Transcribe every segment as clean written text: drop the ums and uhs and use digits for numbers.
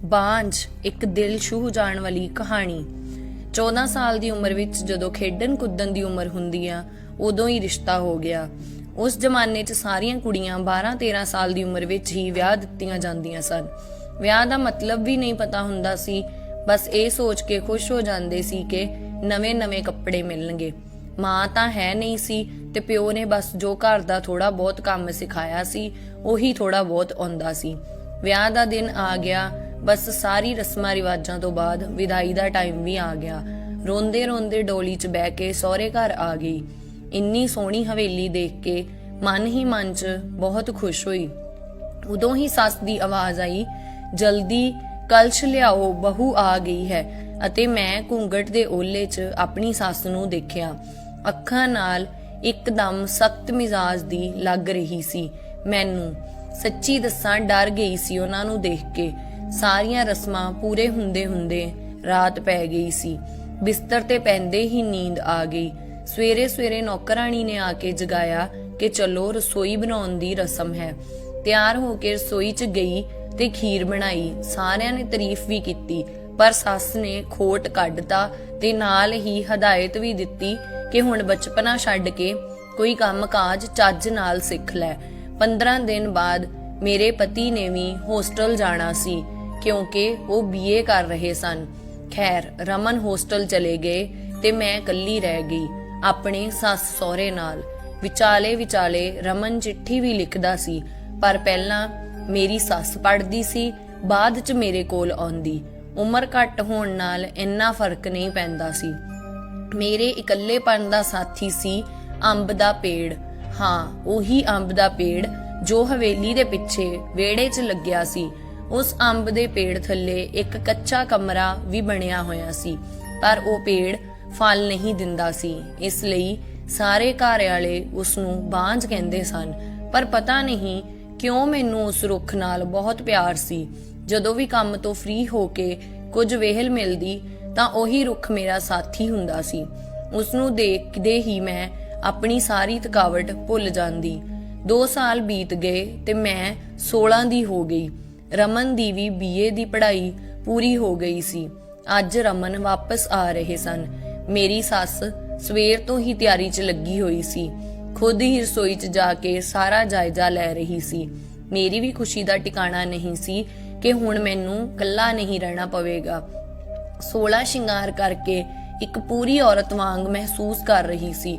ਬਾਂਝ ਇੱਕ ਦਿਲ ਛੂਹ ਜਾਣ ਵਾਲੀ ਕਹਾਣੀ। 14 ਸਾਲ ਦੀ ਉਮਰ ਵਿੱਚ ਜਦੋਂ ਖੇਡਣ ਕੁੱਦਣ ਦੀ ਉਮਰ ਹੁੰਦੀ ਆ ਉਦੋਂ ਹੀ ਰਿਸ਼ਤਾ ਹੋ ਗਿਆ। ਉਸ ਜ਼ਮਾਨੇ 'ਚ ਸਾਰੀਆਂ ਕੁੜੀਆਂ 12-13 ਸਾਲ ਦੀ ਉਮਰ ਵਿੱਚ ਹੀ ਵਿਆਹ ਦਿੱਤੀਆਂ ਜਾਂਦੀਆਂ ਸਨ। ਵਿਆਹ ਦਾ ਮਤਲਬ ਵੀ ਨਹੀਂ ਪਤਾ ਹੁੰਦਾ ਸੀ, ਬਸ ਇਹ ਸੋਚ ਕੇ ਖੁਸ਼ ਹੋ ਜਾਂਦੇ ਸੀ ਕਿ ਨਵੇਂ-ਨਵੇਂ ਕੱਪੜੇ ਮਿਲਣਗੇ। ਮਾਂ ਤਾਂ ਹੈ ਨਹੀਂ ਸੀ ਤੇ ਪਿਓ ਨੇ ਬਸ ਜੋ ਘਰ ਦਾ ਥੋੜਾ ਬਹੁਤ ਕੰਮ ਸਿਖਾਇਆ ਸੀ ਉਹੀ ਥੋੜਾ ਬਹੁਤ ਆਉਂਦਾ ਸੀ। ਵਿਆਹ ਦਾ ਦਿਨ ਆ ਗਿਆ, ਬਸ ਸਾਰੀ ਰਸਮਾਂ ਰਿਵਾਜਾਂ ਤੋਂ ਬਾਅਦ ਵਿਦਾਈ ਦਾ ਟਾਈਮ ਵੀ ਆ ਗਿਆ। ਰੋਂਦੇ ਰੋਂਦੇ ਡੋਲੀ 'ਚ ਬਹਿ ਕੇ ਸਹੁਰੇ ਘਰ ਆ ਗਈ। ਇੰਨੀ ਸੋਹਣੀ ਹਵੇਲੀ ਦੇਖ ਕੇ ਮਨ ਹੀ ਮਨ 'ਚ ਬਹੁਤ ਖੁਸ਼ ਹੋਈ। ਉਦੋਂ ਹੀ ਸੱਸ ਦੀ ਆਵਾਜ਼ ਆਈ, ਜਲਦੀ ਕਲਸ਼ ਲਿਆਓ, ਬਹੂ ਆ ਗਈ ਹੈ। ਅਤੇ ਮੈਂ ਘੂੰਘਟ ਦੇ ਓਲੇ 'ਚ ਆਪਣੀ ਸੱਸ ਨੂੰ ਦੇਖਿਆ। ਅੱਖਾਂ ਨਾਲ ਇੱਕਦਮ ਸਖਤ ਮਿਜ਼ਾਜ ਦੀ ਲੱਗ ਰਹੀ ਸੀ। ਮੈਨੂੰ ਸੱਚੀ ਦੱਸਾਂ ਡਰ ਗਈ ਸੀ ਉਹਨਾਂ ਨੂੰ ਦੇਖ ਕੇ। ਸਾਰੀਆਂ ਰਸਮਾਂ ਪੂਰੇ ਹੁੰਦੇ ਹੁੰਦੇ ਰਾਤ ਪੈ ਗਈ ਸੀ। ਬਿਸਤਰ ਤੇ ਪੈਂਦੇ ਹੀ ਨੀਂਦ ਆ ਗਈ। ਸਵੇਰੇ ਸਵੇਰੇ ਨੌਕਰਾਣੀ ਨੇ ਆ ਕੇ ਜਗਾਇਆ ਕਿ ਚਲੋ ਰਸੋਈ ਬਣਾਉਣ ਦੀ ਰਸਮ ਹੈ। ਤਿਆਰ ਹੋ ਕੇ ਰਸੋਈ 'ਚ ਗਈ ਤੇ ਖੀਰ ਬਣਾਈ। ਸਾਰਿਆਂ ਨੇ ਤਾਰੀਫ ਵੀ ਕੀਤੀ, ਪਰ ਸੱਸ ਨੇ ਖੋਟ ਕੱਢਤਾ ਤੇ ਨਾਲ ਹੀ ਹਦਾਇਤ ਵੀ ਦਿੱਤੀ ਕਿ ਹੁਣ ਬਚਪਨਾ ਛੱਡ ਕੇ ਕੋਈ ਕੰਮ ਕਾਜ ਚੱਜ ਨਾਲ ਸਿੱਖ ਲੈ। 15 ਦਿਨ ਬਾਅਦ ਮੇਰੇ ਪਤੀ ਨੇ ਵੀ ਹੋਸਟਲ ਜਾਣਾ ਸੀ ਕਿਉਂਕਿ ਉਹ BA ਕਰ ਰਹੇ ਸਨ। ਖੈਰ, ਰਮਨ ਹੋਸਟਲ ਚਲੇ ਗਏ ਤੇ ਮੈਂ ਇਕੱਲੀ ਰਹਿ ਗਈ ਆਪਣੇ ਸੱਸ ਸਹੁਰੇ ਨਾਲ। ਵਿਚਾਲੇ ਰਮਨ ਚਿੱਠੀ ਵੀ ਲਿਖਦਾ ਸੀ, ਪਰ ਪਹਿਲਾਂ ਮੇਰੀ ਸੱਸ ਪੜ੍ਹਦੀ ਸੀ, ਬਾਅਦ 'ਚ ਮੇਰੇ ਕੋਲ ਆਉਂਦੀ। ਉਮਰ ਘੱਟ ਹੋਣ ਨਾਲ ਇੰਨਾ ਫਰਕ ਨਹੀਂ ਪੈਂਦਾ ਸੀ। ਮੇਰੇ ਇਕੱਲੇਪਨ ਦਾ ਸਾਥੀ ਸੀ ਅੰਬ ਦਾ ਪੇੜ। ਹਾਂ, ਉਹੀ ਅੰਬ ਦਾ ਪੇੜ ਜੋ ਹਵੇਲੀ ਦੇ ਪਿੱਛੇ ਵਿਹੜੇ 'ਚ ਲੱਗਿਆ ਸੀ। ਉਸ ਅੰਬ ਦੇ ਪੇੜ ਥੱਲੇ ਇੱਕ ਕੱਚਾ ਕਮਰਾ ਵੀ ਬਣਿਆ ਹੋਇਆ ਸੀ, ਪਰ ਉਹ ਪੇੜ ਫਲ ਨਹੀਂ ਦਿੰਦਾ ਸੀ। ਇਸ ਲਈ ਸਾਰੇ ਘਰ ਵਾਲੇ ਉਸ ਨੂੰ ਬਾਂਝ ਕਹਿੰਦੇ ਸਨ। ਪਰ ਪਤਾ ਨਹੀਂ ਕਿਉਂ ਮੈਨੂੰ ਉਸ ਰੁੱਖ ਨਾਲ ਬਹੁਤ ਪਿਆਰ ਸੀ। ਜਦੋਂ ਵੀ ਕੰਮ ਤੋਂ ਫ੍ਰੀ ਹੋ ਕੇ ਕੁਝ ਵਿਹਲ ਮਿਲਦੀ ਤਾਂ ਉਹੀ ਰੁੱਖ ਮੇਰਾ ਸਾਥੀ ਹੁੰਦਾ ਸੀ। ਉਸ ਨੂੰ ਦੇਖਦੇ ਹੀ ਮੈਂ ਆਪਣੀ ਸਾਰੀ ਥਕਾਵਟ ਭੁੱਲ ਜਾਂਦੀ। 2 ਸਾਲ ਬੀਤ ਗਏ ਤੇ ਮੈਂ 16 ਦੀ ਹੋ ਗਈ। ਰਮਨ ਦੀ ਵੀ BA ਦੀ ਪੜ੍ਹਾਈ ਪੂਰੀ ਹੋ ਗਈ ਸੀ। ਅੱਜ ਰਮਨ ਵਾਪਸ ਆ ਰਹੇ ਸਨ। ਮੇਰੀ ਸੱਸ ਸਵੇਰ ਤੋਂ ਹੀ ਤਿਆਰੀ 'ਚ ਲੱਗੀ ਹੋਈ ਸੀ। ਖੁਦ ਹੀ ਰਸੋਈ 'ਚ ਜਾ ਕੇ ਸਾਰਾ ਜਾਇਜ਼ਾ ਲੈ ਰਹੀ ਸੀ। ਮੇਰੀ ਵੀ ਖੁਸ਼ੀ ਦਾ ਟਿਕਾਣਾ ਨਹੀਂ ਸੀ ਕਿ ਹੁਣ ਮੈਨੂੰ ਇਕੱਲਾ ਨਹੀਂ ਰਹਿਣਾ ਪਵੇਗਾ। 16 ਸ਼ਿੰਗਾਰ ਕਰਕੇ ਇੱਕ ਪੂਰੀ ਔਰਤ ਵਾਂਗ ਮਹਿਸੂਸ ਕਰ ਰਹੀ ਸੀ।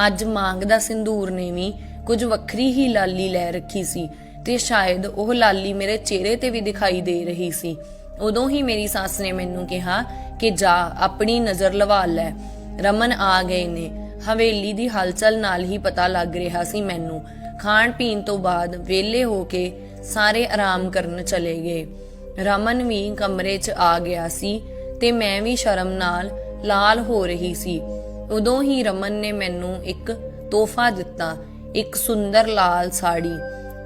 ਅੱਜ ਮਾਂਗ ਦਾ ਸਿੰਦੂਰ ਨੇ ਵੀ ਕੁਝ ਵੱਖਰੀ ਹੀ ਲਾਲੀ ਲੈ ਰੱਖੀ ਸੀ ਤੇ ਸ਼ਾਇਦ ਉਹ ਲਾਲੀ ਮੇਰੇ ਚਿਹਰੇ ਤੇ ਵੀ ਦਿਖਾਈ ਦੇ ਰਹੀ ਸੀ। ਉਦੋਂ ਹੀ ਮੇਰੀ ਸੱਸ ਨੇ ਮੈਨੂੰ ਕਿਹਾ ਕਿ ਜਾ ਆਪਣੀ ਨਜ਼ਰ ਲਵਾ ਲੈ, ਰਮਨ ਆ ਗਏ ਨੇ। ਹਵੇਲੀ ਦੀ ਹਲਚਲ ਨਾਲ ਹੀ ਪਤਾ ਲੱਗ ਰਿਹਾ ਸੀ ਮੈਨੂੰ। ਖਾਣ ਪੀਣ ਤੋਂ ਬਾਅਦ ਵਿਹਲੇ ਹੋ ਕੇ ਸਾਰੇ ਆਰਾਮ ਕਰਨ ਚਲੇ ਗਏ। ਰਮਨ ਵੀ ਕਮਰੇ 'ਚ ਆ ਗਿਆ ਸੀ ਤੇ ਮੈਂ ਵੀ ਸ਼ਰਮ ਨਾਲ ਲਾਲ ਹੋ ਰਹੀ ਸੀ। ਉਦੋਂ ਹੀ ਰਮਨ ਨੇ ਮੈਨੂੰ ਇੱਕ ਤੋਹਫਾ ਦਿੱਤਾ, ਇੱਕ ਸੁੰਦਰ ਲਾਲ ਸਾੜੀ।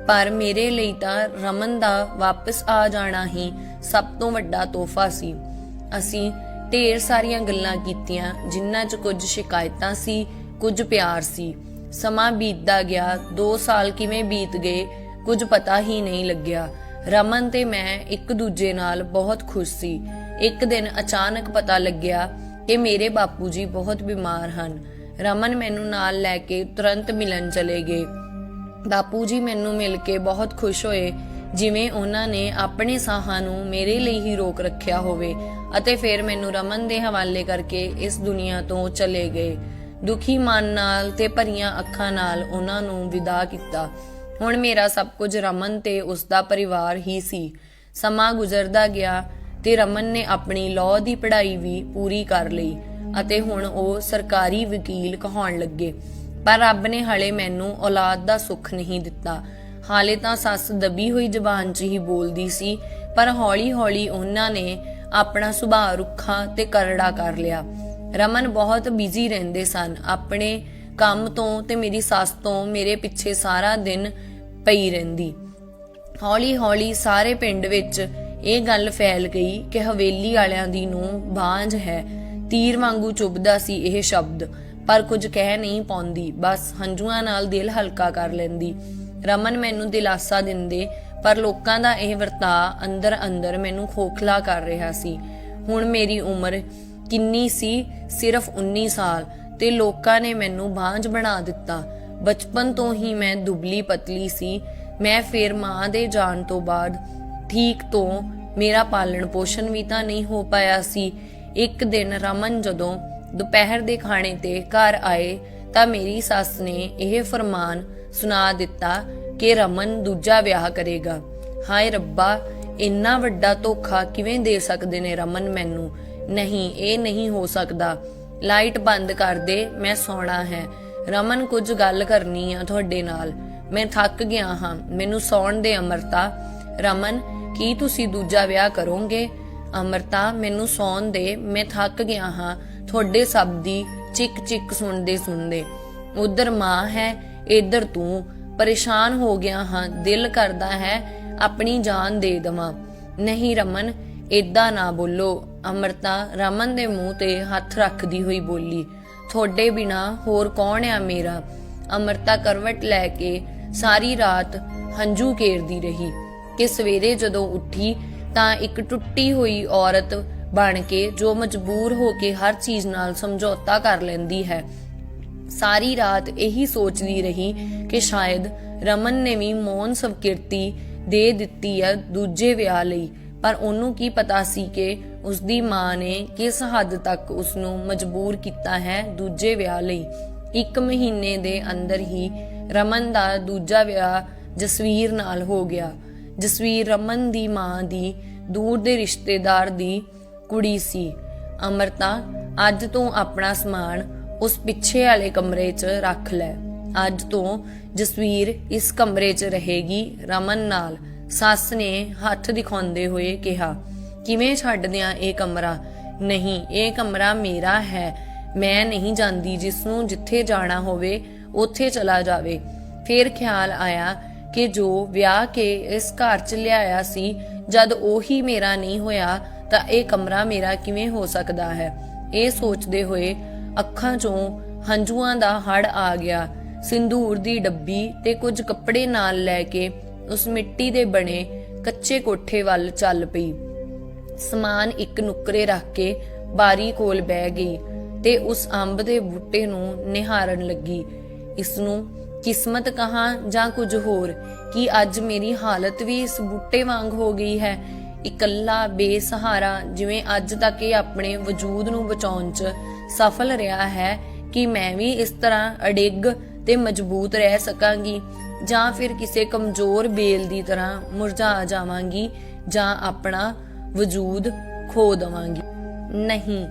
ਪਰ ਮੇਰੇ ਲਈ ਤਾਂ ਰਮਨ ਦਾ ਵਾਪਸ ਆ ਜਾਣਾ ਹੀ ਸਭ ਤੋਂ ਵੱਡਾ ਤੋਹਫਾ ਸੀ। ਅਸੀਂ ਢੇਰ ਸਾਰੀਆਂ ਗੱਲਾਂ ਕੀਤੀਆਂ, ਜਿਨ੍ਹਾਂ 'ਚ ਕੁਝ ਸ਼ਿਕਾਇਤਾਂ ਸੀ, ਕੁਝ ਪਿਆਰ ਸੀ। ਸਮਾਂ ਬੀਤਦਾ ਗਿਆ। 2 ਸਾਲ ਕਿਵੇਂ ਬੀਤ ਗਏ ਕੁਝ ਪਤਾ ਹੀ ਨਹੀਂ ਲੱਗਿਆ। ਰਮਨ ਤੇ ਮੈਂ ਇੱਕ ਦੂਜੇ ਨਾਲ ਬਹੁਤ ਖੁਸ਼ ਸੀ। ਇੱਕ ਦਿਨ ਅਚਾਨਕ ਪਤਾ ਲੱਗਿਆ ਕਿ ਮੇਰੇ ਬਾਪੂ ਜੀ ਬਹੁਤ ਬਿਮਾਰ ਹਨ। ਰਮਨ ਮੈਨੂੰ ਨਾਲ ਲੈ ਕੇ ਤੁਰੰਤ ਮਿਲਣ ਚਲੇ ਗਏ। ਬਾਪੂ ਜੀ ਮੈਨੂੰ ਮਿਲ ਕੇ ਬਹੁਤ ਖੁਸ਼ ਹੋਏ, ਜਿਵੇਂ ਉਹਨਾਂ ਨੇ ਆਪਣੇ ਸਾਹਾਂ ਨੂੰ ਮੇਰੇ ਲਈ ਹੀ ਰੋਕ ਰੱਖਿਆ ਹੋਵੇ, ਅਤੇ ਫਿਰ ਮੈਨੂੰ ਰਮਨ ਦੇ ਹਵਾਲੇ ਕਰਕੇ ਇਸ ਦੁਨੀਆ ਤੋਂ ਚਲੇ ਗਏ। ਦੁਖੀ ਮਨ ਨਾਲ ਤੇ ਭਰੀਆਂ ਅੱਖਾਂ ਨਾਲ ਉਹਨਾਂ ਨੂੰ ਵਿਦਾ ਕੀਤਾ। ਹੁਣ ਮੇਰਾ ਸਭ ਕੁਝ ਰਮਨ ਤੇ ਉਸਦਾ ਪਰਿਵਾਰ ਹੀ ਸੀ। ਸਮਾਂ ਗੁਜ਼ਰਦਾ ਗਿਆ ਤੇ ਰਮਨ ਨੇ ਆਪਣੀ ਲਾਅ ਦੀ ਪੜ੍ਹਾਈ ਵੀ ਪੂਰੀ ਕਰ ਲਈ ਅਤੇ ਹੁਣ ਉਹ ਸਰਕਾਰੀ ਵਕੀਲ ਕਹਾਉਣ ਲੱਗੇ। ਪਰ ਰੱਬ ਨੇ ਹਲੇ ਮੈਨੂੰ ਔਲਾਦ ਦਾ ਸੁੱਖ ਨਹੀਂ ਦਿੱਤਾ। ਹਾਲੇ ਤਾਂ ਸੱਸ ਦਬੀ ਹੋਈ ਜ਼ਬਾਨ 'ਚ ਹੀ ਬੋਲਦੀ ਸੀ, ਪਰ ਹੌਲੀ-ਹੌਲੀ ਉਹਨਾਂ ਨੇ ਆਪਣਾ ਸੁਭਾਅ ਰੁੱਖਾ ਤੇ ਕਰੜਾ ਕਰ ਲਿਆ। ਰਮਨ ਬਹੁਤ ਬਿਜ਼ੀ ਰਹਿੰਦੇ ਸਨ ਆਪਣੇ ਕੰਮ ਤੋਂ ਤੇ ਮੇਰੀ ਸੱਸ ਤੋਂ ਮੇਰੇ ਪਿੱਛੇ ਸਾਰਾ ਦਿਨ ਪਈ ਰਹਿੰਦੀ। ਹੌਲੀ-ਹੌਲੀ ਸਾਰੇ ਪਿੰਡ ਵਿੱਚ ਇਹ ਗੱਲ ਫੈਲ ਗਈ ਕਿ ਹਵੇਲੀ ਵਾਲਿਆਂ ਦੀ ਨੂੰਹ ਬਾਂਝ ਹੈ। ਤੀਰ ਵਾਂਗੂ ਚੁੱਭਦਾ ਸੀ ਇਹ ਸ਼ਬਦ, ਪਰ ਕੁਝ ਕਹਿ ਨਹੀਂ ਪਾਉਂਦੀ, ਬਸ ਹੰਝੂਆਂ ਨਾਲ ਦਿਲ ਹਲਕਾ ਕਰ ਲੈਂਦੀ। ਰਮਨ ਮੈਨੂੰ ਦਿਲਾਸਾ ਦਿੰਦੇ ਪਰ ਲੋਕਾਂ ਦਾ ਇਹ ਵਰਤਾਅ ਅੰਦਰ ਅੰਦਰ ਮੈਨੂੰ ਖੋਖਲਾ ਕਰ ਰਿਹਾ ਸੀ। ਹੁਣ ਮੇਰੀ ਉਮਰ ਕਿੰਨੀ ਸੀ? ਸਿਰਫ 19 ਸਾਲ, ਤੇ ਲੋਕਾਂ ਨੇ ਮੈਨੂੰ ਬਾਂਝ ਬਣਾ ਦਿੱਤਾ। ਬਚਪਨ ਤੋਂ ਹੀ ਮੈਂ ਦੁਬਲੀ ਪਤਲੀ ਸੀ। ਮੈਂ ਫਿਰ ਮਾਂ ਦੇ ਜਾਣ ਤੋਂ ਬਾਅਦ ਠੀਕ ਤੋਂ ਮੇਰਾ ਪਾਲਣ ਪੋਸ਼ਣ ਵੀ ਤਾਂ ਨਹੀਂ ਹੋ ਪਾਇਆ ਸੀ। ਇੱਕ ਦਿਨ ਰਮਨ ਜਦੋਂ ਦੁਪਹਿਰ ਦੇ ਖਾਣੇ ਤੇ ਘਰ ਆਏ ਤਾਂ ਮੇਰੀ ਸੱਸ ਨੇ ਇਹ ਫਰਮਾਨ ਸੁਣਾ ਦਿੱਤਾ ਕਿ ਰਮਨ ਦੂਜਾ ਵਿਆਹ ਕਰੇਗਾ। ਹਾਏ ਰੱਬਾ, ਇੰਨਾ ਵੱਡਾ ਧੋਖਾ ਕਿਵੇਂ ਦੇ ਸਕਦੇ ਨੇ ਰਮਨ ਮੈਨੂੰ? ਨਹੀਂ, ਇਹ ਨਹੀਂ ਹੋ ਸਕਦਾ। ਲਾਈਟ ਬੰਦ ਕਰ ਦੇ, ਮੈਂ ਸੌਣਾ ਹੈ। ਰਮਨ, ਕੁਝ ਗੱਲ ਕਰਨੀ ਆ ਤੁਹਾਡੇ ਨਾਲ। ਮੈਂ ਥੱਕ ਗਿਆ ਹਾਂ, ਮੈਨੂੰ ਸੌਣ ਦੇ ਅਮਰਤਾ। ਰਮਨ, ਕੀ ਤੁਸੀਂ ਦੂਜਾ ਵਿਆਹ ਕਰੋਗੇ? ਅਮਰਤਾ, ਮੈਨੂੰ ਸੌਣ ਦੇ, ਮੈਂ ਥੱਕ ਗਿਆ ਹਾਂ ਤੁਹਾਡੇ ਸਭ ਦੀ ਚਿੱਕ ਚਿੱਕ ਸੁਣਦੇ। ਉਧਰ ਮਾਂ ਹੈ, ਇੱਧਰ ਤੂੰ। ਪਰੇਸ਼ਾਨ ਹੋ ਗਿਆ ਹਾਂ, ਦਿਲ ਕਰਦਾ ਹੈ ਆਪਣੀ ਜਾਨ ਦੇ ਦੇਵਾਂ। ਨਹੀਂ ਰਮਨ, ਏਦਾਂ ਨਾ ਬੋਲੋ। ਅਮਰਤਾ ਰਮਨ ਦੇ ਮੂੰਹ ਤੇ ਹੱਥ ਰੱਖਦੀ ਹੋਈ ਬੋਲੀ। ਤੁਹਾਡੇ ਬਿਨਾ ਹੋਰ ਕੌਣ ਆ ਮੇਰਾ? ਅਮਰਤਾ ਕਰਵਟ ਲੈ ਕੇ ਸਾਰੀ ਰਾਤ ਹੰਝੂ ਕੇਰਦੀ ਰਹੀ ਕਿ ਸਵੇਰੇ ਜਦੋਂ ਉੱਠੀ ਤਾਂ ਇੱਕ ਟੁੱਟੀ ਹੋਈ ਔਰਤ ਬਣ ਕੇ ਜੋ ਮਜਬੂਰ ਹੋ ਕੇ ਹਰ ਚੀਜ਼ ਨਾਲ ਸਮਝੌਤਾ ਕਰ ਲੈਂਦੀ ਹੈ। ਸਾਰੀ ਰਾਤ ਇਹੀ ਸੋਚਦੀ ਰਹੀ ਕਿ ਸ਼ਾਇਦ ਰਮਨ ਨੇ ਵੀ ਮੌਨ ਸਵੀਕ੍ਰਿਤੀ ਦੇ ਦਿੱਤੀ ਹੈ ਦੂਜੇ ਵਿਆਹ ਲਈ, ਪਰ ਉਹਨੂੰ ਕੀ ਪਤਾ ਸੀ ਕਿ ਉਸਦੀ ਮਾਂ ਨੇ ਕਿਸ ਹੱਦ ਤੱਕ ਉਸਨੂੰ ਮਜਬੂਰ ਕੀਤਾ ਹੈ ਦੂਜੇ ਵਿਆਹ ਲਈ। 1 ਮਹੀਨੇ ਦੇ ਅੰਦਰ ਹੀ ਰਮਨ ਦਾ ਦੂਜਾ ਵਿਆਹ ਜਸਵੀਰ ਨਾਲ ਹੋ ਗਿਆ। ਜਸਵੀਰ ਰਮਨ ਦੀ ਮਾਂ ਦੀ ਦੂਰ ਦੇ ਰਿਸ਼ਤੇਦਾਰ ਦੀ ਕੁੜੀ ਸੀ। ਅਮਰਤਾ, ਅੱਜ ਤੋਂ ਆਪਣਾ ਸਮਾਨ ਉਸ ਪਿੱਛੇ ਵਾਲੇ ਕਮਰੇ 'ਚ ਰੱਖ ਲੈ। ਅੱਜ ਤੋਂ ਜਸਵੀਰ ਇਸ ਕਮਰੇ 'ਚ ਰਹੇਗੀ ਰਮਨ ਨਾਲ, ਸੱਸ ਨੇ ਹੱਥ ਦਿਖਾਉਂਦੇ ਹੋਏ ਕਿਹਾ। ਕਿਵੇਂ ਛੱਡ ਦਿਆਂ ਇਹ ਕਮਰਾ? ਨਹੀਂ, ਇਹ ਕਮਰਾ ਮੇਰਾ ਹੈ। ਮੈਂ ਨਹੀਂ ਜਾਂਦੀ। ਜਿਸ ਨੂੰ ਜਿੱਥੇ ਜਾਣਾ ਹੋਵੇ ਉੱਥੇ ਚਲਾ ਜਾਵੇ। ਫਿਰ ਖਿਆਲ ਆਇਆ ਕਿ ਜੋ ਵਿਆਹ ਕੇ ਇਸ ਘਰ 'ਚ ਲਿਆਇਆ ਸੀ, ਜਦ ਉਹੀ ਮੇਰਾ ਨਹੀਂ ਹੋਇਆ ਤਾਂ ਇਹ ਕਮਰਾ ਮੇਰਾ ਕਿਵੇਂ ਹੋ ਸਕਦਾ ਹੈ? ਇਹ ਸੋਚਦੇ ਹੋਏ ਅੱਖਾਂ 'ਚੋਂ ਹੰਝੂਆਂ ਦਾ ਹੜ ਆ ਗਿਆ। ਸਿੰਦੂਰ ਦੀ ਡੱਬੀ ਤੇ ਕੁਝ ਕੱਪੜੇ ਨਾਲ ਲੈ ਕੇ ਉਸ ਮਿੱਟੀ ਦੇ ਬਣੇ ਕੱਚੇ ਕੋਠੇ ਵੱਲ ਚੱਲ ਪਈ। ਸਮਾਨ ਇੱਕ ਨੁੱਕਰੇ ਰੱਖ ਕੇ ਬਾਰੀ ਕੋਲ ਬਹਿ ਗਈ ਤੇ ਉਸ ਅੰਬ ਦੇ ਬੂਟੇ ਨੂੰ ਨਿਹਾਰਨ ਲੱਗੀ। ਇਸ ਨੂੰ ਕਿਸਮਤ ਕਹਾਂ ਜਾਂ ਕੁਝ ਹੋਰ, ਕਿ ਅੱਜ ਮੇਰੀ ਹਾਲਤ ਵੀ ਇਸ ਬੂਟੇ ਵਾਂਗ ਹੋ ਗਈ ਹੈ। ਇਕੱਲਾ ਬੇਸਹਾਰਾ ਜਿਵੇਂ ਅੱਜ ਤੱਕ ਇਹ ਆਪਣੇ ਵਜੂਦ ਨੂੰ ਬਚਾਉਣ 'ਚ ਸਫਲ ਰਿਹਾ ਹੈ, ਕਿ ਮੈਂ ਵੀ ਇਸ ਤਰ੍ਹਾਂ ਅਡਿੱਗ ਤੇ ਮਜ਼ਬੂਤ ਰਹਿ ਸਕਾਂਗੀ, ਜਾਂ ਫਿਰ ਕਿਸੇ ਕਮਜ਼ੋਰ ਬੇਲ ਦੀ ਤਰ੍ਹਾਂ ਮੁਰਝਾ ਜਾਵਾਂਗੀ, ਜਾਂ ਆਪਣਾ ਵਜੂਦ ਖੋ ਦਵਾਂਗੀ। ਨਹੀਂ,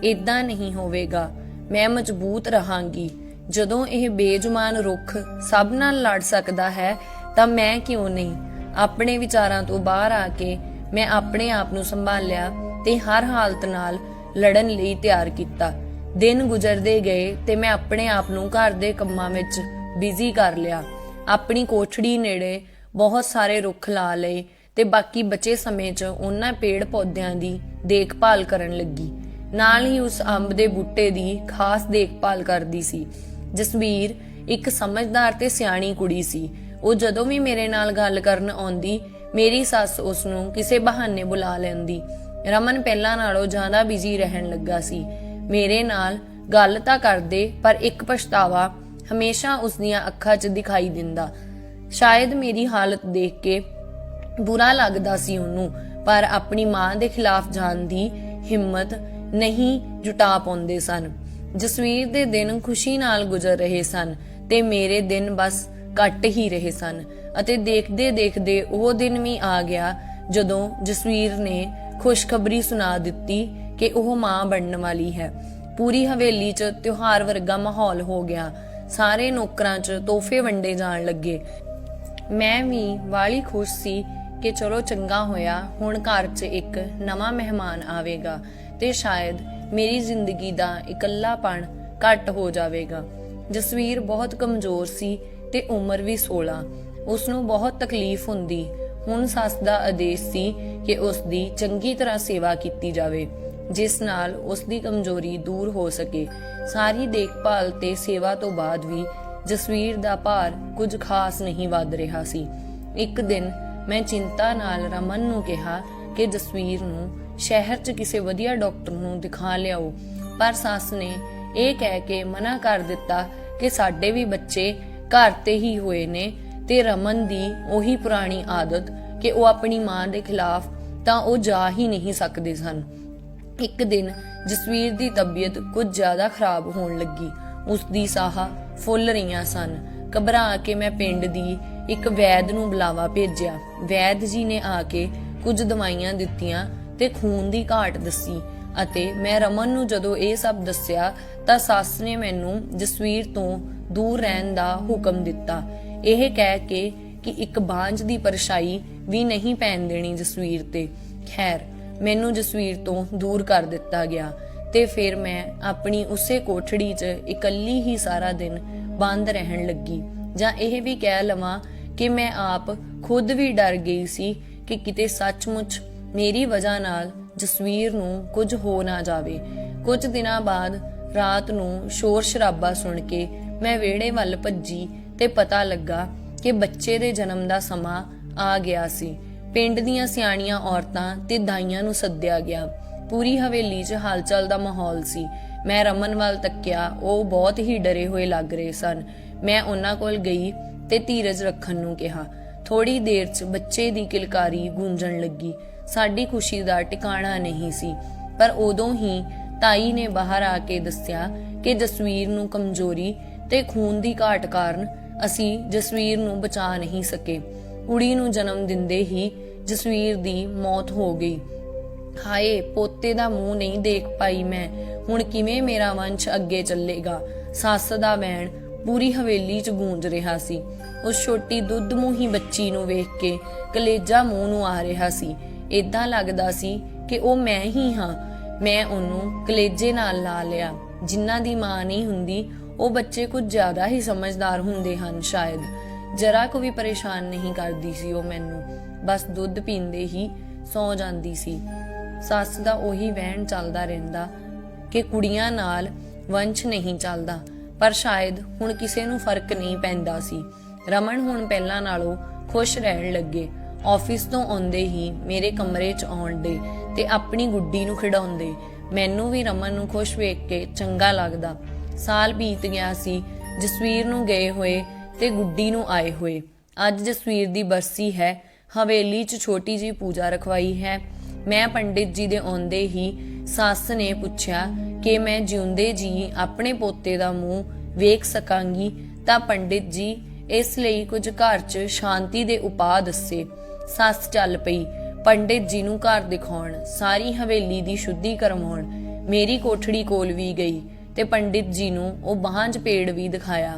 ਇਦਾਂ ਨਹੀਂ ਹੋਵੇਗਾ। ਮੈਂ ਮਜ਼ਬੂਤ ਰਹਾਂਗੀ। ਜਦੋਂ ਇਹ ਬੇਜੁਬਾਨ ਰੁੱਖ ਸਭ ਨਾਲ ਲੜ ਸਕਦਾ ਹੈ ਤਾਂ ਮੈਂ ਕਿਉਂ ਨਹੀਂ? ਆਪਣੇ ਵਿਚਾਰਾਂ ਤੋਂ ਬਾਹਰ ਆ ਕੇ ਮੈਂ ਆਪਣੇ ਆਪ ਨੂੰ ਸੰਭਾਲਿਆ ਤੇ ਹਰ ਹਾਲਤ ਨਾਲ ਲੜਨ ਲਈ ਤਿਆਰ ਕੀਤਾ। ਦਿਨ ਗੁਜ਼ਰਦੇ ਗਏ ਤੇ ਮੈਂ ਆਪਣੇ ਆਪ ਨੂੰ ਘਰ ਦੇ ਕੰਮਾਂ ਵਿੱਚ ਬਿਜ਼ੀ ਕਰ ਲਿਆ। ਆਪਣੀ ਕੋਠੜੀ ਨੇੜੇ ਬਹੁਤ ਸਾਰੇ ਰੁੱਖ ਲਾ ਲਏ ਤੇ ਬਾਕੀ ਬਚੇ ਸਮੇਂ 'ਚ ਉਹਨਾਂ ਪੇੜ ਪੌਦਿਆਂ ਦੀ ਦੇਖਭਾਲ ਕਰਨ ਲੱਗੀ। ਨਾਲ ਹੀ ਉਸ ਅੰਬ ਦੇ ਬੂਟੇ ਦੀ ਖਾਸ ਦੇਖਭਾਲ ਕਰਦੀ ਸੀ। ਜਸਵੀਰ ਇੱਕ ਸਮਝਦਾਰ ਤੇ ਸਿਆਣੀ ਕੁੜੀ ਸੀ। ਉਹ ਜਦੋਂ ਵੀ ਮੇਰੇ ਨਾਲ ਗੱਲ ਕਰਨ ਆਉਂਦੀ, ਮੇਰੀ ਸੱਸ ਉਸ ਨੂੰ ਕਿਸੇ ਬਹਾਨੇ ਬੁਲਾ ਲੈਂਦੀ। ਰਮਨ ਪਹਿਲਾਂ ਨਾਲੋਂ ਜ਼ਿਆਦਾ ਬਿਜ਼ੀ ਰਹਿਣ ਲੱਗਾ ਸੀ। ਮੇਰੇ ਨਾਲ ਗੱਲ ਤਾਂ ਕਰਦੇ, ਪਰ ਇੱਕ ਪਛਤਾਵਾ ਹਮੇਸ਼ਾ ਉਸ ਦੀਆਂ ਅੱਖਾਂ 'ਚ ਦਿਖਾਈ ਦਿੰਦਾ। ਸ਼ਾਇਦ ਮੇਰੀ ਹਾਲਤ ਦੇਖ ਕੇ ਬੁਰਾ ਲੱਗਦਾ ਸੀ ਉਹਨੂੰ, ਪਰ ਆਪਣੀ ਮਾਂ ਦੇ ਖਿਲਾਫ ਜਾਣ ਦੀ ਹਿੰਮਤ ਨਹੀਂ ਜੁਟਾ ਪਾਉਂਦੇ ਸਨ। ਜਸਵੀਰ ਦੇ ਦਿਨ ਖੁਸ਼ੀ ਨਾਲ ਗੁਜ਼ਰ ਰਹੇ ਸਨ ਤੇ ਮੇਰੇ ਦਿਨ ਬਸ ਘੱਟ ਹੀ ਰਹੇ ਸਨ, ਅਤੇ ਦੇਖਦੇ ਦੇਖਦੇ ਉਹ ਦਿਨ ਵੀ ਆ ਗਿਆ ਜਦੋਂ ਜਸਵੀਰ ਨੇ ਖੁਸ਼ਖਬਰੀ ਸੁਣਾ ਦਿੱਤੀ ਕਿ ਉਹ ਮਾਂ ਬਣਨ ਵਾਲੀ ਹੈ। ਪੂਰੀ ਹਵੇਲੀ 'ਚ ਤਿਉਹਾਰ ਵਰਗਾ ਮਾਹੌਲ ਹੋ ਗਿਆ। ਸਾਰੇ ਨੌਕਰਾਂ 'ਚ ਤੋਹਫੇ ਵੰਡੇ ਜਾਣ ਲੱਗੇ। ਮੈਂ ਵੀ ਵਾਲੀ ਖੁਸ਼ ਸੀ ਕਿ ਚਲੋ ਚੰਗਾ ਹੋਇਆ, ਹੁਣ ਘਰ 'ਚ ਇੱਕ ਨਵਾਂ ਮਹਿਮਾਨ ਆਵੇਗਾ ਤੇ ਸ਼ਾਇਦ ਮੇਰੀ ਜ਼ਿੰਦਗੀ ਦਾ ਇਕੱਲਾਪਣ ਘੱਟ ਹੋ ਜਾਵੇਗਾ। ਜਸਵੀਰ ਬਹੁਤ ਕਮਜ਼ੋਰ ਸੀ ਤੇ ਉਮਰ ਵੀ 16। ਉਸ ਨੂੰ ਬਹੁਤ ਤਕਲੀਫ ਹੁੰਦੀ। ਹੁਣ ਸੱਸ ਦਾ ਆਦੇਸ਼ ਸੀ ਕਿ ਉਸ ਦੀ ਚੰਗੀ ਤਰ੍ਹਾਂ ਸੇਵਾ ਕੀਤੀ ਜਾਵੇ, ਜਿਸ ਨਾਲ ਉਸ ਦੀ ਕਮਜ਼ੋਰੀ ਦੂਰ ਹੋ ਸਕੇ। ਸਾਰੀ ਦੇਖਭਾਲ ਤੇ ਸੇਵਾ ਤੋਂ ਬਾਅਦ ਵੀ ਜਸਵੀਰ ਦਾ ਭਾਰ ਕੁਝ ਖਾਸ ਨਹੀਂ ਵੱਧ ਰਿਹਾ ਸੀ। ਇੱਕ ਦਿਨ ਮੈਂ ਚਿੰਤਾ ਨਾਲ ਰਮਨ ਨੂੰ ਕਿਹਾ ਕਿ ਜਸਵੀਰ ਨੂੰ ਸ਼ਹਿਰ 'ਚ ਕਿਸੇ ਵਧੀਆ ਡਾਕਟਰ ਨੂੰ ਦਿਖਾ ਲਿਆਓ, ਪਰ ਸੱਸ ਨੇ ਇਹ ਕਹਿ ਕੇ ਮਨਾ ਕਰ ਦਿੱਤਾ ਕਿ ਸਾਡੇ ਵੀ ਬੱਚੇ ਘਰ ਤੇ ਹੀ ਹੋਏ ਨੇ ਤੇ ਰਮਨ ਦੀ ਉਹੀ ਪੁਰਾਣੀ ਆਦਤ ਕਿ ਉਹ ਆਪਣੀ ਮਾਂ ਦੇ ਖਿਲਾਫ ਤਾਂ ਉਹ ਜਾ ਹੀ ਨਹੀਂ ਸਕਦੇ ਸਨ। ਇੱਕ ਦਿਨ ਜਸਵੀਰ ਦੀ ਤਬੀਅਤ ਕੁਝ ਜ਼ਿਆਦਾ ਖਰਾਬ ਹੋਣ ਲੱਗੀ। ਉਸ ਦੀ ਸਾਹ ਫੁੱਲ ਰਹੀਆਂ ਸਨ। ਘਬਰਾ ਕੇ ਮੈਂ ਪਿੰਡ ਦੀ ਇੱਕ ਵੈਦ ਨੂੰ ਬੁਲਾਵਾ ਭੇਜਿਆ। ਵੈਦ ਜੀ ਨੇ ਆ ਕੇ ਕੁਝ ਦਵਾਈਆਂ ਦਿੱਤੀਆਂ ਤੇ ਖੂਨ ਦੀ ਘਾਟ ਦੱਸੀ ਅਤੇ ਮੈਂ ਰਮਨ ਨੂੰ ਜਦੋਂ ਇਹ ਸਭ ਦੱਸਿਆ ਤਾਂ ਸੱਸ ਨੇ ਮੈਨੂੰ ਜਸਵੀਰ ਤੋਂ ਦੂਰ ਰਹਿਣ ਦਾ ਹੁਕਮ ਦਿੱਤਾ, ਇਹ ਕਹਿ ਕੇ ਕਿ ਇੱਕ ਬਾਂਝ ਦੀ ਪਰਛਾਈ ਵੀ ਨਹੀਂ ਪੈਣ ਦੇਣੀ ਜਸਵੀਰ ਤੇ। ਖੈਰ, ਮੈਨੂੰ ਜਸਵੀਰ ਤੋਂ ਦੂਰ ਕਰ ਦਿੱਤਾ ਗਿਆ ਤੇ ਫਿਰ ਮੈਂ ਆਪਣੀ ਉਸੇ ਕੋਠੜੀ 'ਚ ਇਕੱਲੀ ਹੀ ਸਾਰਾ ਦਿਨ ਬੰਦ ਰਹਿਣ ਲੱਗੀ। ਜਾਂ ਇਹ ਵੀ ਕਹਿ ਲਵਾਂ ਕਿ ਮੈਂ ਆਪ ਖੁਦ ਵੀ ਡਰ ਗਈ ਸੀ ਕਿ ਕਿਤੇ ਸੱਚਮੁੱਚ ਮੇਰੀ ਵਜ੍ਹਾ ਨਾਲ ਜਸਵੀਰ ਨੂੰ ਕੁਝ ਹੋ ਨਾ ਜਾਵੇ। ਕੁਝ ਦਿਨਾਂ ਬਾਅਦ ਰਾਤ ਨੂੰ ਸ਼ੋਰ ਸ਼ਰਾਬਾ ਸੁਣ ਕੇ ਮੈਂ ਵਿਹੜੇ ਵੱਲ ਭੱਜੀ ਤੇ ਪਤਾ ਲੱਗਾ ਕਿ ਬੱਚੇ ਦੇ ਜਨਮ ਦਾ ਸਮਾਂ ਆ ਗਿਆ ਸੀ। ਪਿੰਡ ਦੀਆਂ ਸਿਆਣੀਆਂ ਔਰਤਾਂ ਤੇ ਦਾਈਆਂ ਨੂੰ ਸੱਦਿਆ ਗਿਆ। ਪੂਰੀ ਹਵੇਲੀ 'ਚ ਹਲਚਲ ਦਾ ਮਾਹੌਲ ਸੀ। ਮੈਂ ਰਮਨ ਵੱਲ ਤੱਕਿਆ, ਉਹ ਬਹੁਤ ਹੀ ਡਰੇ ਹੋਏ ਲੱਗ ਰਹੇ ਸਨ। ਮੈਂ ਉਹਨਾਂ ਕੋਲ ਗਈ ਤੇ ਧੀਰਜ ਰੱਖਣ ਨੂੰ ਕਿਹਾ। ਥੋੜੀ ਦੇਰ 'ਚ ਬੱਚੇ ਦੀ ਕਿਲਕਾਰੀ ਗੂੰਜਣ ਲੱਗੀ। ਸਾਡੀ ਖੁਸ਼ੀ ਦਾ ਟਿਕਾਣਾ ਨਹੀਂ ਸੀ। ਪਰ ਉਦੋਂ ਹੀ ਤਾਈ ਨੇ ਬਾਹਰ ਆ ਕੇ ਦੱਸਿਆ ਕਿ ਜਸਵੀਰ ਨੂੰ ਕਮਜ਼ੋਰੀ ਤੇ ਖੂਨ ਦੀ ਘਾਟ ਕਾਰਨ ਅਸੀਂ ਜਸਵੀਰ ਨੂੰ ਬਚਾ ਨਹੀਂ ਸਕੇ। ਕੁੜੀ ਨੂੰ ਜਨਮ ਦਿੰਦੇ ਹੀ ਜਸਵੀਰ ਦੀ ਮੌਤ ਹੋ ਗਈ। ਹਾਏ, ਪੋਤੇ ਦਾ ਮੂੰਹ ਨਹੀਂ ਦੇਖ ਪਾਈ ਮੈਂ। ਹੁਣ ਕਿਵੇਂ ਮੇਰਾ ਵੰਸ਼ ਅੱਗੇ ਚੱਲੇਗਾ? ਸੱਸ ਦਾ ਵੈਣ ਪੂਰੀ ਹਵੇਲੀ 'ਚ ਗੂੰਜ ਰਿਹਾ ਸੀ। ਉਸ ਛੋਟੀ ਦੁੱਧ ਮੂੰਹੀ ਬੱਚੀ ਨੂੰ ਵੇਖ ਕੇ ਕਲੇਜਾ ਮੂੰਹ ਨੂੰ ਆ ਰਿਹਾ ਸੀ। ਏਦਾਂ ਲੱਗਦਾ ਸੀ ਕਿ ਉਹ ਮੈਂ ਹੀ ਹਾਂ। ਮੈਂ ਉਹਨੂੰ ਕਲੇਜੇ ਨਾਲ ਲਾ ਲਿਆ। ਜਿਨ੍ਹਾਂ ਦੀ ਮਾਂ ਨਹੀਂ ਹੁੰਦੀ ਉਹ ਬੱਚੇ ਕੁਝ ਜ਼ਿਆਦਾ ਹੀ ਸਮਝਦਾਰ ਹੁੰਦੇ ਹਨ ਸ਼ਾਇਦ। ਜਰਾ ਕੋ ਵੀ ਪਰੇਸ਼ਾਨ ਨਹੀਂ ਕਰਦੀ ਸੀ ਉਹ ਮੈਨੂੰ। ਬਸ ਦੁੱਧ ਪੀਂਦੇ ਹੀ ਸੌ ਜਾਂਦੀ ਸੀ। ਸੱਸ ਦਾ ਉਹੀ ਵਹਿਣ ਚੱਲਦਾ ਰਹਿੰਦਾ ਕਿ ਕੁੜੀਆਂ ਨਾਲ ਵੰਸ਼ ਨਹੀਂ ਚੱਲਦਾ, ਪਰ ਸ਼ਾਇਦ ਹੁਣ ਕਿਸੇ ਨੂੰ ਫਰਕ ਨਹੀਂ ਪੈਂਦਾ ਸੀ। ਰਮਨ ਹੁਣ ਪਹਿਲਾਂ ਨਾਲੋਂ ਖੁਸ਼ ਰਹਿਣ ਲੱਗੇ। ਆਫਿਸ ਤੋਂ ਆਉਂਦੇ ਹੀ ਮੇਰੇ ਕਮਰੇ 'ਚ ਆਉਂਦੇ ਤੇ ਆਪਣੀ ਗੁੱਡੀ ਨੂੰ ਖਿਡਾਉਂਦੇ। ਮੈਨੂੰ ਵੀ ਰਮਨ ਨੂੰ ਖੁਸ਼ ਵੇਖ ਕੇ ਚੰਗਾ ਲੱਗਦਾ। ਸਾਲ ਬੀਤ ਗਿਆ ਸੀ ਜਸਵੀਰ ਨੂੰ ਗਏ ਹੋਏ ਤੇ ਗੁੱਡੀ ਨੂੰ ਆਏ ਹੋਏ। ਅੱਜ ਜਸਵੀਰ ਦੀ ਬਰਸੀ ਹੈ। ਹਵੇਲੀ 'ਚ ਛੋਟੀ ਜਿਹੀ ਪੂਜਾ ਰਖਵਾਈ ਹੈ। ਮੈਂ ਪੰਡਿਤ ਜੀ ਦੇ ਆਉਂਦੇ ਹੀ ਸੱਸ ਨੇ ਪੁੱਛਿਆ ਕਿ ਮੈਂ ਜਿਉਂਦੇ ਜੀ ਆਪਣੇ ਪੋਤੇ ਦਾ ਮੂੰਹ ਵੇਖ ਸਕਾਂਗੀ ਤਾਂ ਪੰਡਿਤ ਜੀ ਇਸ ਲਈ ਕੁਝ ਘਰ 'ਚ ਸ਼ਾਂਤੀ ਦੇ ਉਪਾਅ ਦੱਸੇ। ਸੱਸ ਚੱਲ ਪਈ ਪੰਡਿਤ ਜੀ ਨੂੰ ਘਰ ਦਿਖਾਉਣ, ਸਾਰੀ ਹਵੇਲੀ ਦੀ ਸ਼ੁੱਧੀ ਕਰਵਾਉਣ। ਮੇਰੀ ਕੋਠੜੀ ਕੋਲ ਵੀ ਗਈ ਤੇ ਪੰਡਿਤ ਜੀ ਨੂੰ ਉਹ ਬਾਂਝ ਪੇੜ ਵੀ ਦਿਖਾਇਆ।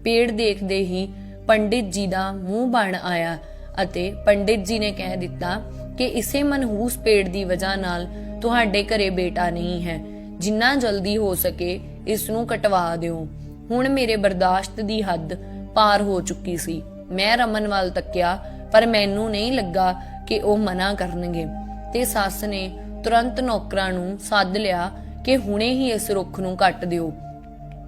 ਪੇੜ ਦੇਖਦੇ ਹੀ ਪੰਡਿਤ ਜੀ ਦਾ ਮੂੰਹ ਬਣ ਆਇਆ ਅਤੇ ਪੰਡਿਤ ਜੀ ਨੇ ਕਹਿ ਦਿੱਤਾ ਕਿ ਇਸੇ ਮਨਹੂਸ ਪੇੜ ਦੀ ਵਜ੍ਹਾ ਨਾਲ ਤੁਹਾਡੇ ਘਰੇ ਬੇਟਾ ਨਹੀਂ ਹੈ। ਜਿੰਨਾ ਜਲਦੀ ਹੋ ਸਕੇ ਇਸ ਨੂੰ ਕਟਵਾ ਦਿਓ। ਹੁਣ ਮੇਰੇ ਬਰਦਾਸ਼ਤ ਦੀ ਹੱਦ ਪਾਰ ਹੋ ਚੁੱਕੀ ਸੀ। ਮੈਂ ਰਮਨ ਵੱਲ ਤੱਕਿਆ ਪਰ ਮੈਨੂੰ ਨਹੀਂ ਲੱਗਾ ਕਿ ਉਹ ਮਨਾ ਕਰਨਗੇ ਤੇ ਸੱਸ ਨੇ ਤੁਰੰਤ ਨੌਕਰਾਂ ਨੂੰ ਸੱਦ ਲਿਆ ਕਿ ਹੁਣੇ ਹੀ ਇਸ ਰੁੱਖ ਨੂੰ ਕੱਟ ਦਿਓ।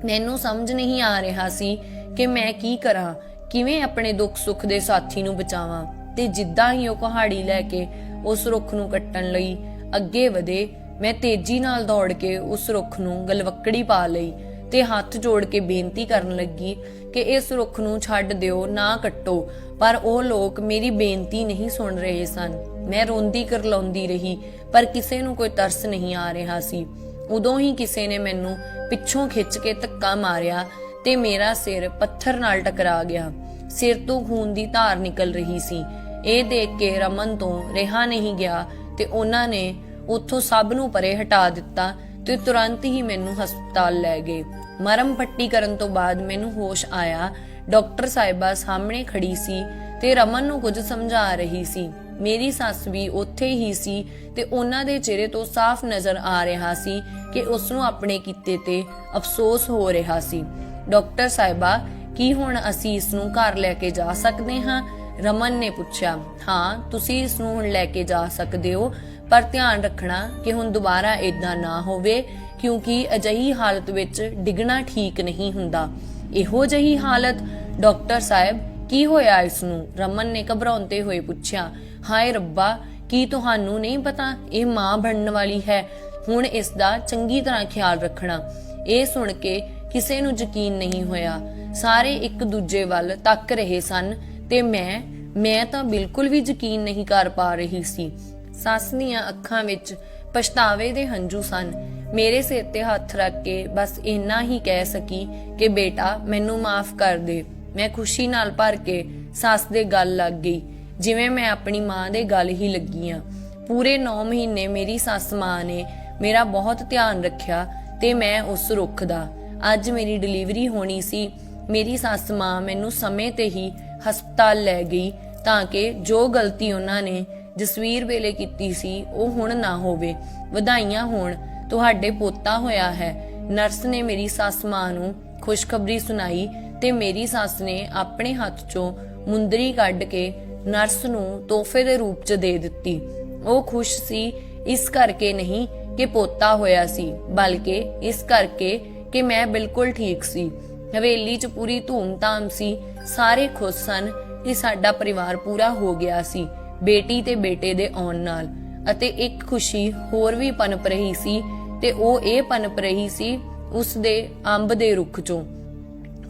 ਮੈਨੂੰ ਸਮਝ ਨਹੀਂ ਆ ਰਿਹਾ ਸੀ ਕਿ ਮੈਂ ਕੀ ਕਰਾਂ, ਕਿਵੇਂ ਆਪਣੇ ਦੁੱਖ ਸੁੱਖ ਦੇ ਸਾਥੀ ਨੂੰ ਬਚਾਵਾਂ। ਤੇ ਜਿੱਦਾਂ ਹੀ ਉਹ ਕੁਹਾੜੀ ਲੈ ਕੇ ਉਸ ਰੁੱਖ ਨੂੰ ਕੱਟਣ ਲਈ ਅੱਗੇ ਵਧੇ, ਮੈਂ ਤੇਜ਼ੀ ਨਾਲ ਦੌੜ ਕੇ ਉਸ ਰੁੱਖ ਨੂੰ ਗਲਵੱਕੜੀ ਪਾ ਲਈ ਤੇ ਹੱਥ ਜੋੜ ਕੇ ਬੇਨਤੀ ਕਰਨ ਲੱਗੀ ਕਿ ਇਸ ਰੁੱਖ ਨੂੰ ਛੱਡ ਦਿਓ, ਨਾ ਕੱਟੋ। ਪਰ ਉਹ ਲੋਕ ਮੇਰੀ ਬੇਨਤੀ ਨਹੀਂ ਸੁਣ ਰਹੇ ਸਨ। ਮੈਂ ਰੋਂਦੀ ਕਰਲਾਉਂਦੀ ਰਹੀ ਪਰ ਕਿਸੇ ਨੂੰ ਕੋਈ ਤਰਸ ਨਹੀਂ ਆ ਰਿਹਾ ਸੀ। ਉਦੋਂ ਹੀ ਕਿਸੇ ਨੇ ਮੈਨੂੰ ਪਿੱਛੋਂ ਖਿੱਚ ਕੇ ਧੱਕਾ ਮਾਰਿਆ ਤੇ ਮੇਰਾ ਸਿਰ ਪੱਥਰ ਨਾਲ ਟਕਰਾ ਗਿਆ। ਸਿਰ ਤੋਂ ਖੂਨ ਦੀ ਧਾਰ ਨਿਕਲ ਰਹੀ ਸੀ। ਇਹ ਦੇਖ ਕੇ ਰਮਨ ਤੋਂ ਰਿਹਾ ਨਹੀਂ ਗਿਆ ਤੇ ਉਹਨਾਂ ਨੇ ਉੱਥੋਂ ਸਭ ਨੂੰ ਪਰੇ ਹਟਾ ਦਿੱਤਾ ਤੇ ਤੁਰੰਤ ਹੀ ਮੈਨੂੰ ਹਸਪਤਾਲ ਲੈ ਗਏ। ਮਰਮ ਪੱਟੀ ਕਰਨ ਤੋਂ ਬਾਅਦ ਮੈਨੂੰ ਹੋਸ਼ ਆਇਆ। ਡਾਕਟਰ ਸਾਹਿਬਾ ਸਾਹਮਣੇ ਖੜੀ ਸੀ ਤੇ ਰਮਨ ਨੂੰ ਕੁਝ ਸਮਝਾ ਰਹੀ ਸੀ। ਮੇਰੀ ਸੱਸ ਵੀ ਉੱਥੇ ਹੀ ਸੀ ਤੇ ਉਹਨਾਂ ਦੇ ਚਿਹਰੇ ਤੋਂ ਸਾਫ਼ ਨਜ਼ਰ ਆ ਰਿਹਾ ਸੀ ਕਿ ਉਸ ਨੂੰ ਆਪਣੇ ਕੀਤੇ ਤੇ ਅਫਸੋਸ ਹੋ ਰਿਹਾ ਸੀ। ਡਾਕਟਰ ਸਾਹਿਬਾ, ਕੀ ਹੁਣ ਅਸੀਂ ਇਸ ਨੂੰ ਘਰ ਲੈ ਕੇ ਜਾ ਸਕਦੇ ਹਾਂ? ਰਮਨ ਨੇ ਪੁੱਛਿਆ। ਹਾਂ, ਤੁਸੀਂ ਇਸ ਨੂੰ ਹੁਣ ਲੈ ਕੇ ਜਾ ਸਕਦੇ ਹੋ, ਪਰ ਧਿਆਨ ਰੱਖਣਾ ਕਿ ਹੁਣ ਦੁਬਾਰਾ ਏਦਾਂ ਨਾ ਹੋਵੇ, ਕਿਉਂਕਿ ਅਜਿਹੀ ਹਾਲਤ ਵਿੱਚ ਡਿੱਗਣਾ ਠੀਕ ਨਹੀਂ ਹੁੰਦਾ। ਇਹੋ ਜਿਹੀ ਹਾਲਤ? ਡਾਕਟਰ ਸਾਹਿਬ, ਕੀ ਹੋਇਆ ਇਸ ਨੂੰ? ਰਮਨ ਨੇ ਘਬਰਾਉਂਦੇ ਹੋਏ ਪੁੱਛਿਆ। ਹਾਏ ਰੱਬਾ, ਕੀ ਤੁਹਾਨੂੰ ਨਹੀਂ ਪਤਾ ਇਹ ਮਾਂ ਬਣਨ ਵਾਲੀ ਹੈ? ਹੁਣ ਇਸ ਦਾ ਚੰਗੀ ਤਰ੍ਹਾਂ ਖਿਆਲ ਰੱਖਣਾ। ਇਹ ਸੁਣ ਕੇ ਕਿਸੇ ਨੂੰ ਯਕੀਨ ਨਹੀਂ ਹੋਇਆ। ਸਾਰੇ ਇੱਕ ਦੂਜੇ ਵੱਲ ਤੱਕ ਰਹੇ ਸਨ ਤੇ ਮੈਂ ਤਾਂ ਬਿਲਕੁਲ ਵੀ ਯਕੀਨ ਨਹੀਂ ਕਰ ਪਾ ਰਹੀ ਸੀ। ਸੱਸ ਦੀਆਂ ਅੱਖਾਂ ਵਿੱਚ ਪਛਤਾਵੇ ਦੇ ਹੰਝੂ ਸਨ। ਮੇਰੇ ਸਿਰ ਤੇ ਹੱਥ ਰੱਖ ਕੇ ਬਸ ਇੰਨਾ ਹੀ ਕਹਿ ਸਕੀ ਕਿ ਬੇਟਾ ਮੈਨੂੰ ਮਾਫ ਕਰ ਦੇ। ਮੈਂ ਖੁਸ਼ੀ ਨਾਲ ਭਰ ਕੇ ਸੱਸ ਦੇ ਗਲ ਲੱਗ ਗਈ, ਜਿਵੇਂ ਮੈਂ ਆਪਣੀ ਮਾਂ ਦੇ ਗਲ ਹੀ ਲੱਗੀ ਆ। ਪੂਰੇ 9 ਮਹੀਨੇ ਮੇਰੀ ਸੱਸ ਮਾਂ ਨੇ ਮੇਰਾ ਬਹੁਤ ਧਿਆਨ ਰੱਖਿਆ ਤੇ ਮੈਂ ਉਸ ਰੁੱਖ ਦਾ। ਅੱਜ ਮੇਰੀ ਡਿਲੀਵਰੀ ਹੋਣੀ ਸੀ। ਮੇਰੀ ਸੱਸ ਮਾਂ ਮੈਨੂੰ ਸਮੇਂ ਤੇ ਹੀ ਹਸਪਤਾਲ ਲੈ ਗਈ ਤਾਂ ਕਿ ਜੋ ਗਲਤੀ ਉਹਨਾਂ ਨੇ ਜਸਵੀਰ ਵੇਲੇ ਕੀਤੀ ਸੀ ਉਹ ਹੁਣ ਨਾ ਹੋਵੇ। ਵਧਾਈਆਂ ਹੋਣ, ਤੁਹਾਡੇ ਪੋਤਾ ਹੋਇਆ ਹੈ। ਨਰਸ ਨੇ ਮੇਰੀ ਸੱਸ ਮਾਂ ਨੂੰ ਖੁਸ਼ਖਬਰੀ ਸੁਣਾਈ ਤੇ ਮੇਰੀ ਸੱਸ ਨੇ ਆਪਣੇ ਹੱਥ ਚੋਂ ਮੁੰਦਰੀ ਕੱਢ ਕੇ ਨਰਸ ਨੂੰ ਤੋਹਫੇ ਦੇ ਰੂਪ 'ਚ ਦੇ ਦਿੱਤੀ। ਉਹ ਖੁਸ਼ ਸੀ ਇਸ ਕਰਕੇ ਨਹੀਂ ਕਿ ਪੋਤਾ ਹੋਇਆ ਸੀ, ਬਲਕਿ ਇਸ ਕਰਕੇ ਕਿ ਮੈਂ ਬਿਲਕੁਲ ਠੀਕ ਸੀ। ਹਵੇਲੀ 'ਚ ਪੂਰੀ ਧੂਮ-ਧਾਮ ਸੀ। ਸਾਰੇ ਖੁਸ਼ ਸਨ ਕਿ ਸਾਡਾ ਪਰਿਵਾਰ ਪੂਰਾ ਹੋ ਗਿਆ ਸੀ ਬੇਟੀ ਤੇ ਬੇਟੇ ਦੇ ਆਉਣ ਨਾਲ। ਅਤੇ ਇੱਕ ਖੁਸ਼ੀ ਹੋਰ ਵੀ ਪਨਪ ਰਹੀ ਸੀ ਤੇ ਉਹ ਇਹ ਪਨਪ ਰਹੀ ਸੀ ਉਸ ਦੇ ਅੰਬ ਦੇ ਰੁੱਖ 'ਚੋਂ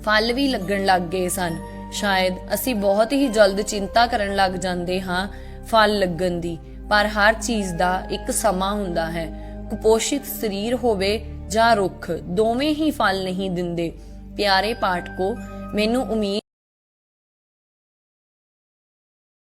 ਫਲ ਵੀ ਲੱਗਣ ਲੱਗ ਗਏ ਸਨ। ਸ਼ਾਇਦ ਅਸੀਂ ਬਹੁਤ ਹੀ ਜਲਦ ਚਿੰਤਾ ਕਰਨ ਲੱਗ ਜਾਂਦੇ ਹਾਂ ਫਲ ਲੱਗਣ ਦੀ, ਪਰ ਹਰ ਚੀਜ਼ ਦਾ ਇੱਕ ਸਮਾਂ ਹੁੰਦਾ ਹੈ। ਕੁਪੋਸ਼ਿਤ ਸਰੀਰ ਹੋਵੇ ਜਾਂ ਰੁੱਖ, ਦੋਵੇਂ ਹੀ ਫਲ ਨਹੀਂ ਦਿੰਦੇ। ਪਿਆਰੇ ਪਾਠਕੋ, ਮੈਨੂੰ ਉਮੀਦ